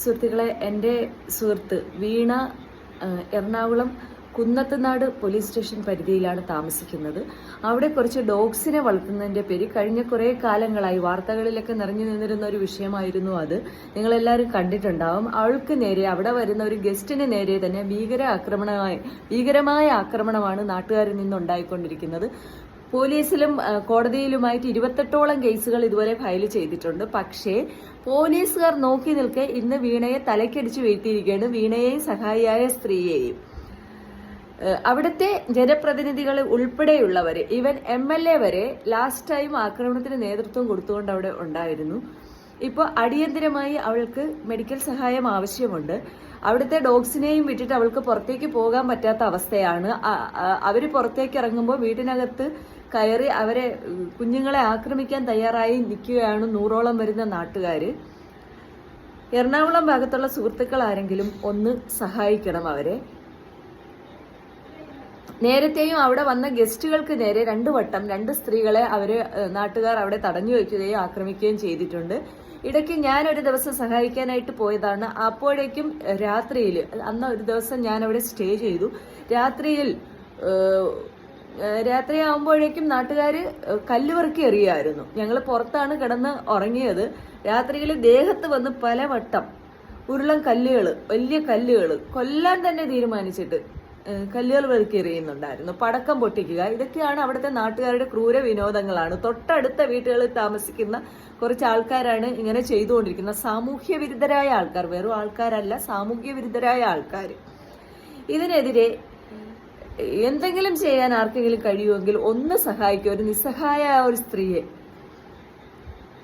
സുഹൃത്തുക്കളെ, എൻ്റെ സുഹൃത്ത് വീണ എറണാകുളം കുന്നത്തുനാട് പോലീസ് സ്റ്റേഷൻ പരിധിയിലാണ് താമസിക്കുന്നത്. അവിടെ കുറച്ച് ഡോഗ്സിനെ വളർത്തുന്നതിൻ്റെ പേര് കഴിഞ്ഞ കുറേ കാലങ്ങളായി വാർത്തകളിലൊക്കെ നിറഞ്ഞു നിന്നിരുന്ന ഒരു വിഷയമായിരുന്നു അത്. നിങ്ങളെല്ലാവരും കണ്ടിട്ടുണ്ടാവും. അവൾക്ക് നേരെ, അവിടെ വരുന്ന ഒരു ഗസ്റ്റിന് നേരെ തന്നെ ഭീകരമായ ആക്രമണമാണ് നാട്ടുകാരിൽ നിന്നുണ്ടായിക്കൊണ്ടിരിക്കുന്നത്. പോലീസിലും കോടതിയിലുമായിട്ട് 28ഓളം കേസുകൾ ഇതുവരെ ഫയൽ ചെയ്തിട്ടുണ്ട്. പക്ഷേ പോലീസുകാർ നോക്കി നിൽക്കെ ഇന്ന് വീണയെ തലക്കടിച്ച് വീഴ്ത്തിയിരിക്കുകയാണ്, വീണയെയും സഹായിയായ സ്ത്രീയെയും. അവിടുത്തെ ജനപ്രതിനിധികൾ ഉൾപ്പെടെയുള്ളവർ, ഈവൻ MLA വരെ ലാസ്റ്റ് ടൈം ആക്രമണത്തിന് നേതൃത്വം കൊടുത്തുകൊണ്ട് അവിടെ ഉണ്ടായിരുന്നു. ഇപ്പോൾ അടിയന്തരമായി അവൾക്ക് മെഡിക്കൽ സഹായം ആവശ്യമുണ്ട്. അവിടുത്തെ ഡോഗ്സിനെയും വിട്ടിട്ട് അവൾക്ക് പുറത്തേക്ക് പോകാൻ പറ്റാത്ത അവസ്ഥയാണ്. അവർ പുറത്തേക്ക് ഇറങ്ങുമ്പോൾ വീട്ടിനകത്ത് കയറി അവരെ, കുഞ്ഞുങ്ങളെ ആക്രമിക്കാൻ തയ്യാറായി നിൽക്കുകയാണ് 100ഓളം വരുന്ന നാട്ടുകാർ. എറണാകുളം ഭാഗത്തുള്ള സുഹൃത്തുക്കൾ ആരെങ്കിലും ഒന്ന് സഹായിക്കണം അവരെ. നേരത്തെയും അവിടെ വന്ന ഗസ്റ്റുകൾക്ക് നേരെ 2 വട്ടം 2 സ്ത്രീകളെ നാട്ടുകാർ അവിടെ തടഞ്ഞു വയ്ക്കുകയും ആക്രമിക്കുകയും ചെയ്തിട്ടുണ്ട്. ഇടയ്ക്ക് ഞാൻ ഒരു ദിവസം സഹായിക്കാനായിട്ട് പോയതാണ്. അപ്പോഴേക്കും രാത്രിയിൽ, അന്ന് ഒരു ദിവസം ഞാൻ അവിടെ സ്റ്റേ ചെയ്തു. രാത്രിയാവുമ്പോഴേക്കും നാട്ടുകാർ കല്ലുവറുക്കി എറിയായിരുന്നു. ഞങ്ങൾ പുറത്താണ് കിടന്ന് ഉറങ്ങിയത്. രാത്രിയിൽ ദേഹത്ത് വന്ന് പലവട്ടം ഉരുളൻ കല്ലുകൾ, വലിയ കല്ലുകൾ കൊല്ലാൻ തന്നെ തീരുമാനിച്ചിട്ട് കല്ലുകൾ വെറുക്കി എറിയുന്നുണ്ടായിരുന്നു. പടക്കം പൊട്ടിക്കുക, ഇതൊക്കെയാണ് അവിടുത്തെ നാട്ടുകാരുടെ ക്രൂര വിനോദങ്ങളാണ്. തൊട്ടടുത്ത വീട്ടുകളിൽ താമസിക്കുന്ന കുറച്ച് ആൾക്കാരാണ് ഇങ്ങനെ ചെയ്തുകൊണ്ടിരിക്കുന്നത്. സാമൂഹ്യ വിരുദ്ധരായ ആൾക്കാർ, വെറും ആൾക്കാരല്ല, സാമൂഹ്യ വിരുദ്ധരായ ആൾക്കാർ. ഇതിനെതിരെ എന്തെങ്കിലും ചെയ്യാൻ ആർക്കെങ്കിലും കഴിയുമെങ്കിൽ ഒന്ന് സഹായിക്കുക. ഒരു നിസ്സഹായ ഒരു സ്ത്രീയെ